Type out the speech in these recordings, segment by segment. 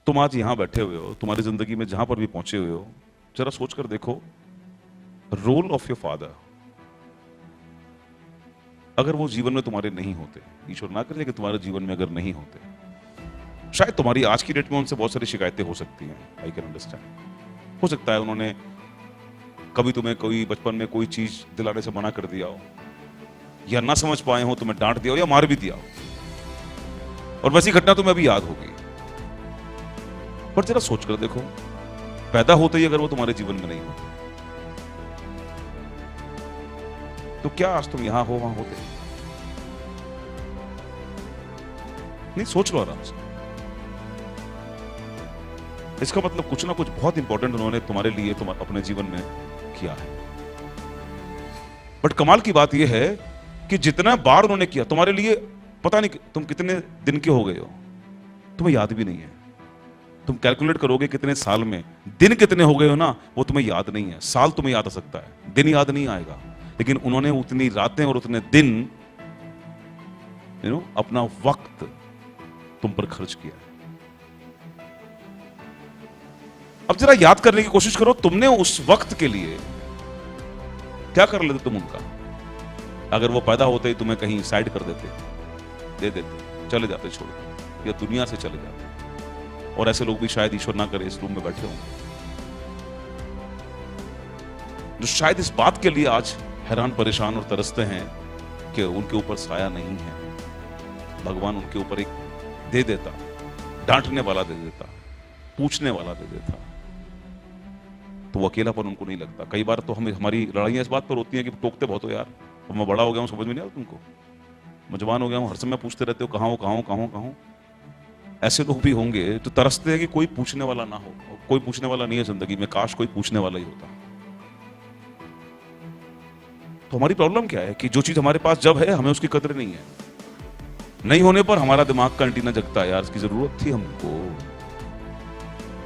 तुम आज यहां बैठे हुए हो, तुम्हारी जिंदगी में जहां पर भी पहुंचे हुए हो, जरा सोच कर देखो रोल ऑफ योर फादर। अगर वो जीवन में तुम्हारे नहीं होते, ईश्वर ना करे कि तुम्हारे जीवन में अगर नहीं होते, शायद तुम्हारी आज की डेट में उनसे बहुत सारी शिकायतें हो सकती हैं। I can understand. हो सकता है उन्होंने कभी तुम्हें कोई बचपन में कोई चीज दिलाने से मना कर दिया हो, या ना समझ पाए हो, तुम्हें डांट दिया हो या मार भी दिया हो, और वैसी घटना तुम्हें अभी याद होगी। पर जरा सोच कर देखो, पैदा होते ही अगर वो तुम्हारे जीवन में नहीं होते, तो क्या आज तुम यहां हो वहां होते? नहीं, सोच लो आराम से। इसका मतलब कुछ ना कुछ बहुत इंपॉर्टेंट उन्होंने तुम्हारे लिए अपने जीवन में किया है। बट कमाल की बात यह है कि जितना बार उन्होंने किया तुम्हारे लिए, पता नहीं तुम कितने दिन के हो गए हो, तुम्हें याद भी नहीं है। तुम कैलकुलेट करोगे कितने साल में, दिन कितने हो गए हो ना, वो तुम्हें याद नहीं है। साल तुम्हें याद आ सकता है, दिन याद नहीं आएगा। लेकिन उन्होंने उतनी रातें और उतने दिन अपना वक्त तुम पर खर्च किया है। अब जरा याद करने की कोशिश करो, तुमने उस वक्त के लिए क्या कर लेते तुम उनका? अगर वो पैदा होते ही तुम्हें कहीं साइड कर देते, दे देते, चले जाते छोड़ के, या दुनिया से चले जाते, और ऐसे लोग भी शायद ईश्वर ना करे इस रूम में बैठे होंगे, जो शायद इस बात के लिए आज हैरान परेशान और तरसते हैं कि उनके ऊपर साया नहीं है। भगवान उनके ऊपर एक दे देता, डांटने वाला दे देता, पूछने वाला दे देता, तो वो अकेलापन उनको नहीं लगता। कई बार तो हमारी लड़ाइयां इस बात पर होती हैं कि टोकते बहुत हो यार, अब मैं बड़ा हो गया हूं, समझ में नहीं आता तुमको, मैं जवान हो गया हूं, हर समय पूछते रहते हो कहां हो कहां हो कहां हो कहां हो। ऐसे लोग भी होंगे जो तरसते हैं कि कोई पूछने वाला ना हो। कोई पूछने वाला नहीं है जिंदगी में, काश कोई पूछने वाला ही होता। तो हमारी प्रॉब्लम क्या है कि जो चीज हमारे पास जब है, हमें उसकी कदर नहीं है। नहीं होने पर हमारा दिमाग का एंटीना जगता है, यार इसकी जरूरत थी हमको।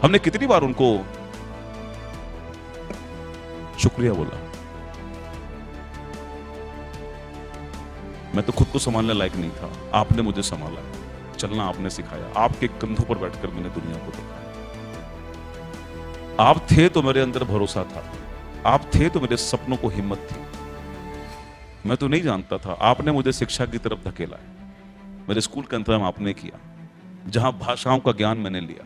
हमने कितनी बार उनको शुक्रिया बोला। मैं तो खुद को संभालने लायक नहीं था, आपने मुझे संभाला, चलना आपने सिखाया, आपके कंधों पर बैठकर मैंने दुनिया को देखा। आप थे तो मेरे अंदर भरोसा था, आप थे तो मेरे सपनों को हिम्मत थी। मैं तो नहीं जानता था, आपने मुझे शिक्षा की तरफ धकेला है। मेरे स्कूल का इंतजाम आपने किया, जहां भाषाओं का ज्ञान मैंने लिया।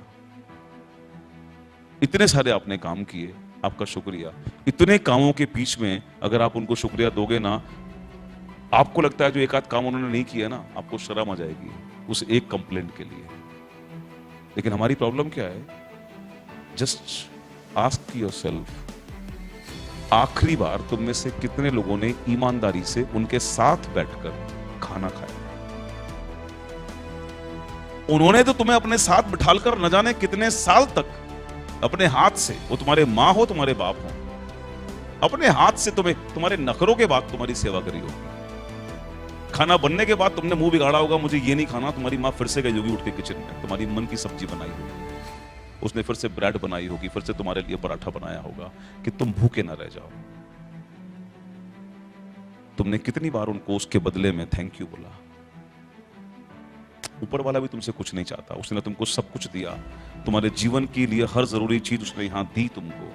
इतने सारे आपने काम किए, आपका शुक्रिया। इतने कामों के बीच में अगर आप उनको शुक्रिया दोगे ना, आपको लगता है जो एक आध काम उन्होंने नहीं किया ना, आपको शर्म आ जाएगी उस एक कंप्लेंट के लिए। लेकिन हमारी प्रॉब्लम क्या है? जस्ट आस्क योरसेल्फ, आखिरी बार तुम में से कितने लोगों ने ईमानदारी से उनके साथ बैठकर खाना खाया? उन्होंने तो तुम्हें अपने साथ बिठालकर न जाने कितने साल तक अपने हाथ से, वो तुम्हारे माँ हो तुम्हारे बाप हो, अपने हाथ से तुम्हारे नखरों के बाद तुम्हारी सेवा करी होगी। खाना बनने के बाद तुमने मुंह बिगाड़ा होगा, मुझे ये नहीं खाना, तुम्हारी माँ फिर से गई होगी उठ के किचन में, तुम्हारी मन की सब्जी बनाई होगी, उसने फिर से ब्रेड बनाई होगी, फिर से तुम्हारे लिए पराठा बनाया होगा कि तुम भूखे ना रह जाओ। तुमने कितनी बार उनको उसके बदले में थैंक यू बोला? ऊपर वाला भी तुमसे कुछ नहीं चाहता, उसने तुमको सब कुछ दिया, तुम्हारे जीवन के लिए हर जरूरी चीज उसने यहां दी तुमको,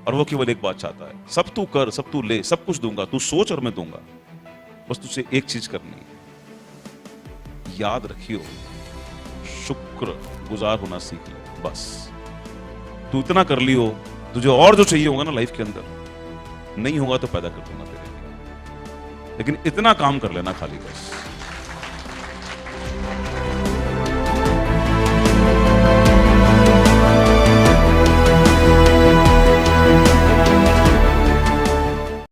और वो केवल एक बात चाहता है, सब तू कर, सब तू ले, सब कुछ दूंगा, तू सोच और मैं दूंगा। बस तुझसे एक चीज करनी है, याद रखियो, शुक्र गुजार होना सीख ले। बस तू इतना कर लियो, तुझे और जो चाहिए होगा ना लाइफ के अंदर, नहीं होगा तो पैदा कर दूंगा तेरे लिए, लेकिन इतना काम कर लेना खाली बस।